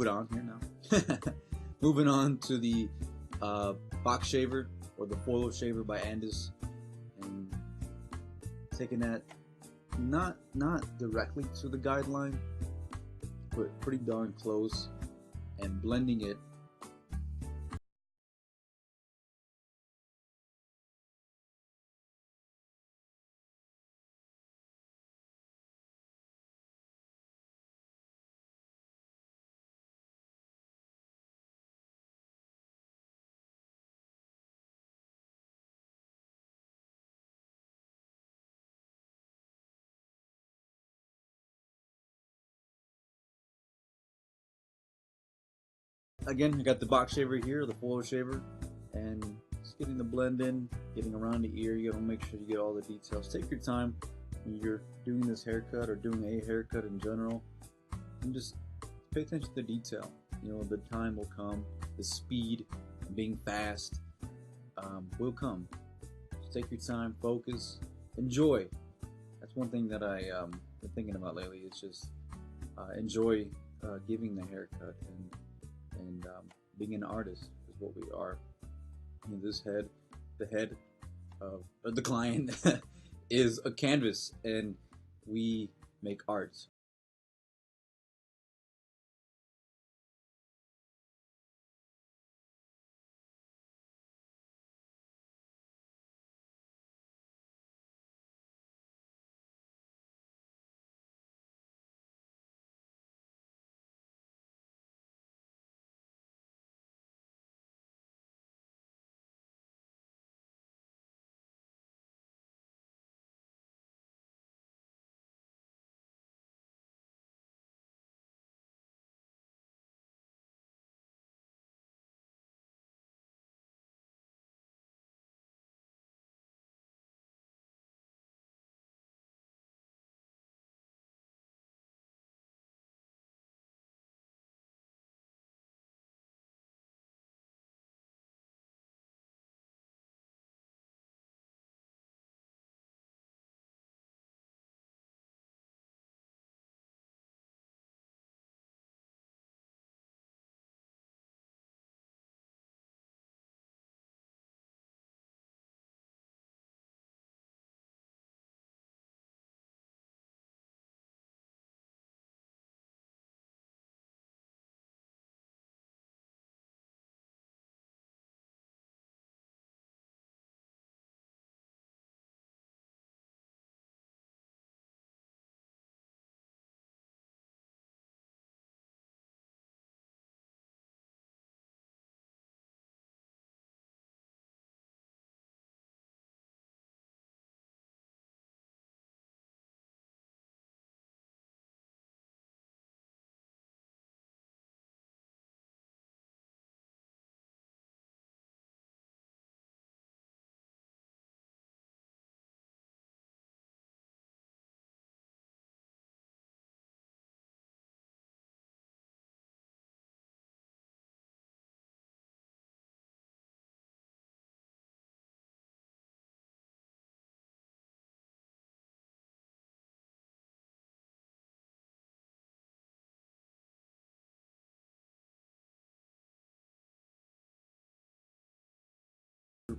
Move it on here now. Moving on to the box shaver or the foil shaver by Andis, and taking that not directly to the guideline, but pretty darn close, and blending it. Again, I got the box shaver here, the foil shaver, and just getting the blend in, getting around the ear. You gotta make sure you get all the details. Take your time when you're doing this haircut or doing a haircut in general, and just pay attention to the detail. You know, the time will come, the speed, being fast will come. Just take your time, focus, enjoy. That's one thing that I been thinking about lately. It's just enjoy giving the haircut and being an artist is what we are. I mean, the head of the client is a canvas, and we make art.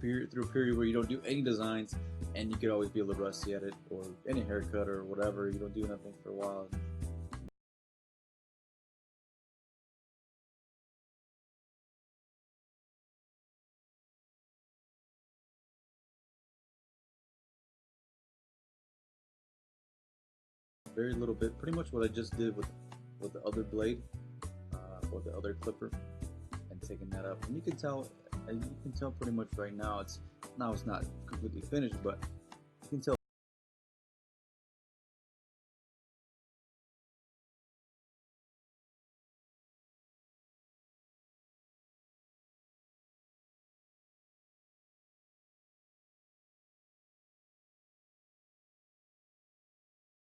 Through a period where you don't do any designs, and you could always be a little rusty at it, or any haircut or whatever. You don't do nothing for a while. Very little bit, pretty much what I just did with the other blade or the other clipper, and taking that up. And you can tell pretty much right now. It's not completely finished, but you can tell.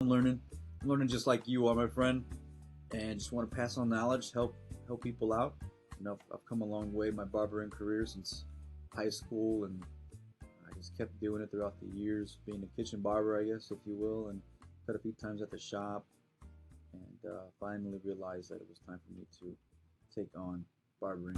I'm learning just like you are, my friend, and just want to pass on knowledge, help people out. You know, I've come a long way in my barbering career since high school, and I just kept doing it throughout the years, being a kitchen barber, I guess, if you will, and cut a few times at the shop, and finally realized that it was time for me to take on barbering.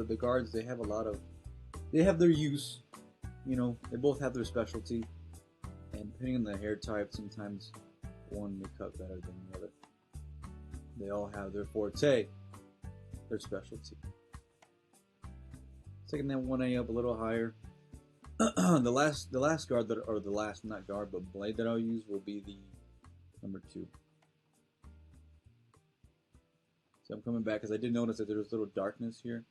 The guards, they have a lot of, they have their use. They both have their specialty, and depending on the hair type, sometimes one may cut better than the other. They all have their forte, their specialty. Taking that 1A up a little higher. the last guard that, or the last, not guard, but blade that I'll use will be the number 2. So I'm coming back because I did notice that there was a little darkness here.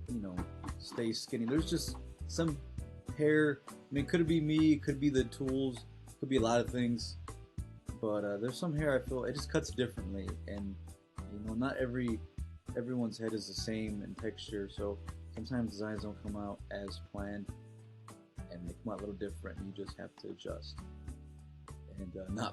you know, stay skinny. There's just some hair. I mean, could it be me? Could be the tools. Could be a lot of things. But there's some hair I feel it just cuts differently, and you know, not everyone's head is the same in texture. So sometimes designs don't come out as planned, and they come out a little different. And you just have to adjust and not.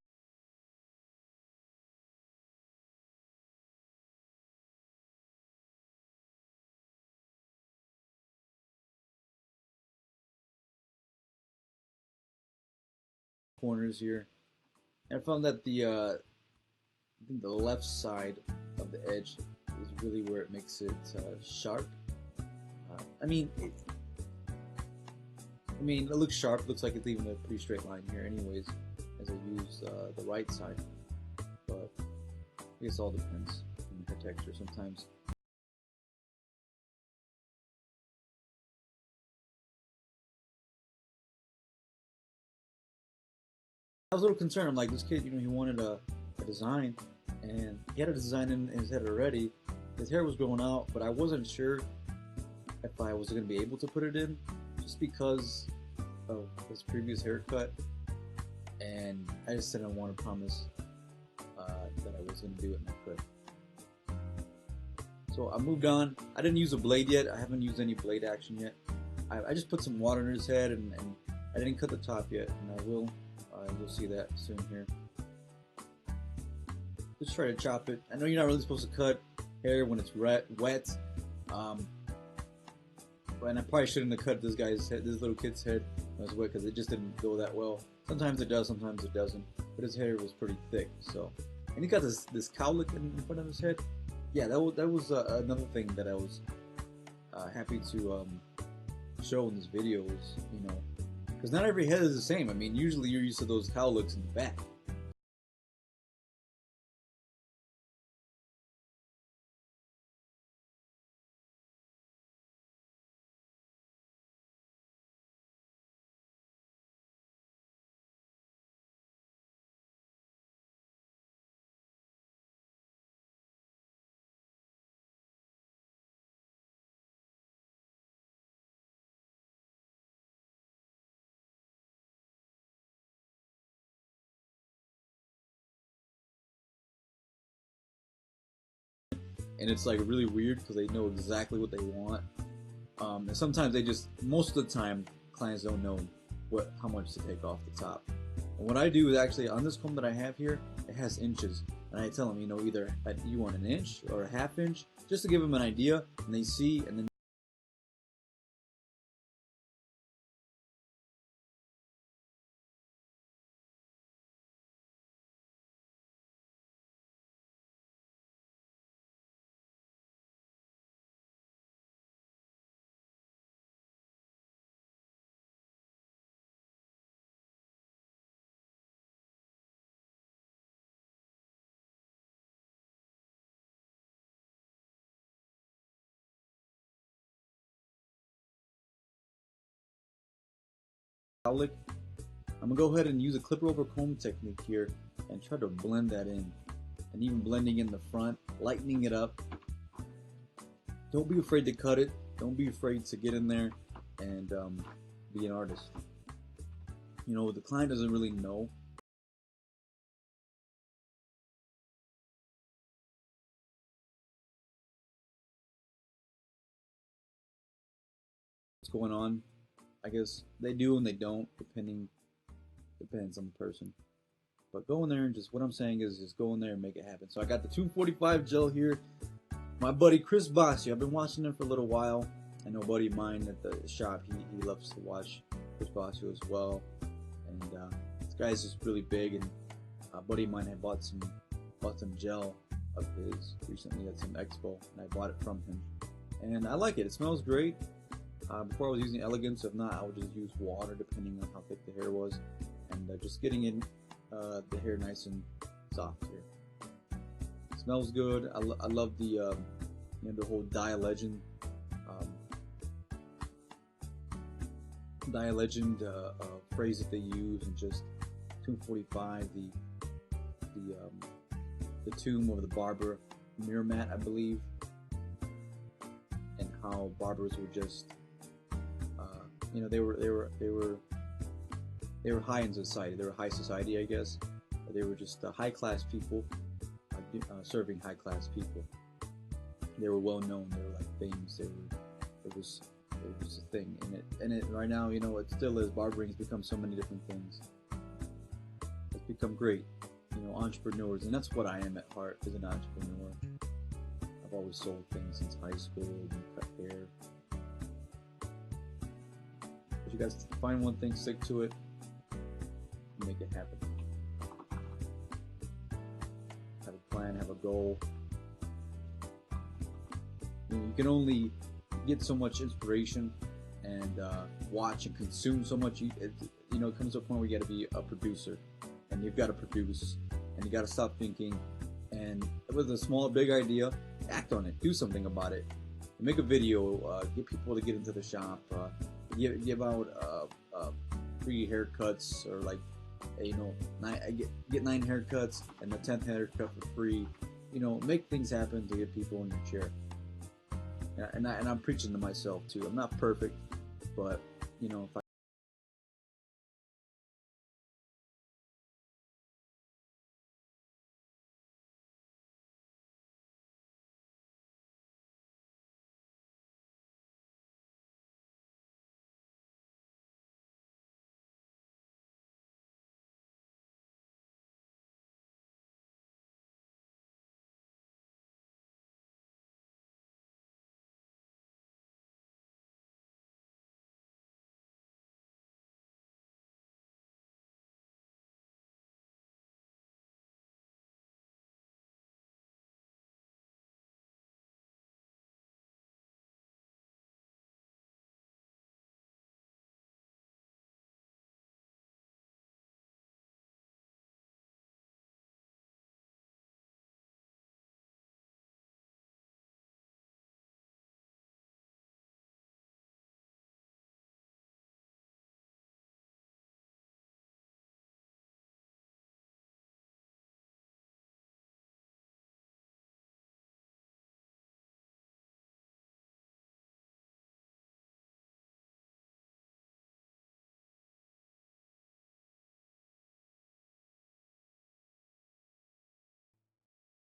Corners here. And I found that I think the left side of the edge is really where it makes it sharp. I mean, it looks sharp. It looks like it's even a pretty straight line here, anyways, as I use the right side. But I guess it all depends on the texture. Sometimes. I was a little concerned. I'm like, this kid, you know, he wanted a design, and he had a design in his head already. His hair was growing out, but I wasn't sure if I was going to be able to put it in, just because of his previous haircut, and I just didn't want to promise that I was going to do it, and I could. So I moved on. I didn't use a blade yet. I haven't used any blade action yet. I just put some water in his head, and I didn't cut the top yet, and I will. You'll see that soon here. Just try to chop it. I know you're not really supposed to cut hair when it's wet. And I probably shouldn't have cut this guy's head, this little kid's head when it was wet, because it just didn't go that well. Sometimes it does, sometimes it doesn't. But his hair was pretty thick, so. And he got this cowlick in front of his head. Yeah, that was another thing that I was happy to show in this video was, you know, because not every head is the same. I mean, usually you're used to those cowlicks in the back. And it's like really weird because they know exactly what they want. And sometimes most of the time, clients don't know how much to take off the top. And what I do is actually, on this comb that I have here, it has inches. And I tell them, you know, either you want an inch or a half inch, just to give them an idea, and they see, and then cowlick. I'm gonna go ahead and use a clipper over comb technique here and try to blend that in. And even blending in the front, lightening it up. Don't be afraid to cut it. Don't be afraid to get in there and be an artist. You know, the client doesn't really know what's going on. I guess they do and they don't, depends on the person. But go in there and what I'm saying is just go in there and make it happen. So I got the 245 gel here. My buddy Chris Bossio, I've been watching him for a little while. I know a buddy of mine at the shop, he loves to watch Chris Bossio as well. And this guy's just really big, and a buddy of mine had bought some gel of his recently at some expo, and I bought it from him. And I like it. It smells great. Before I was using Elegance, if not, I would just use water depending on how thick the hair was, and just getting in the hair nice and soft here. It smells good. I love the you know, the whole Dye Legend phrase that they use, and just 245, the tomb of the barber mirror mat, I believe, and how barbers were just, you know, they were high in society. They were high society, I guess. They were just high class people, serving high class people. They were well known. They were like famous. It was a thing. And it right now, you know, it still is. Barbering's become so many different things. It's become great, you know, entrepreneurs, and that's what I am at heart, as an entrepreneur. I've always sold things since high school, and cut hair. But you guys find one thing, stick to it, and make it happen. Have a plan, have a goal. You know, you can only get so much inspiration and watch and consume so much. You know, it comes to a point where you got to be a producer, and you've got to produce, and you got to stop thinking. And with a small, big idea, act on it. Do something about it. Make a video. Get people to get into the shop. Give out free haircuts, or like, you know, get 9 haircuts and the 10th haircut for free. You know, make things happen to get people in your chair. And I'm preaching to myself too. I'm not perfect, but you know, if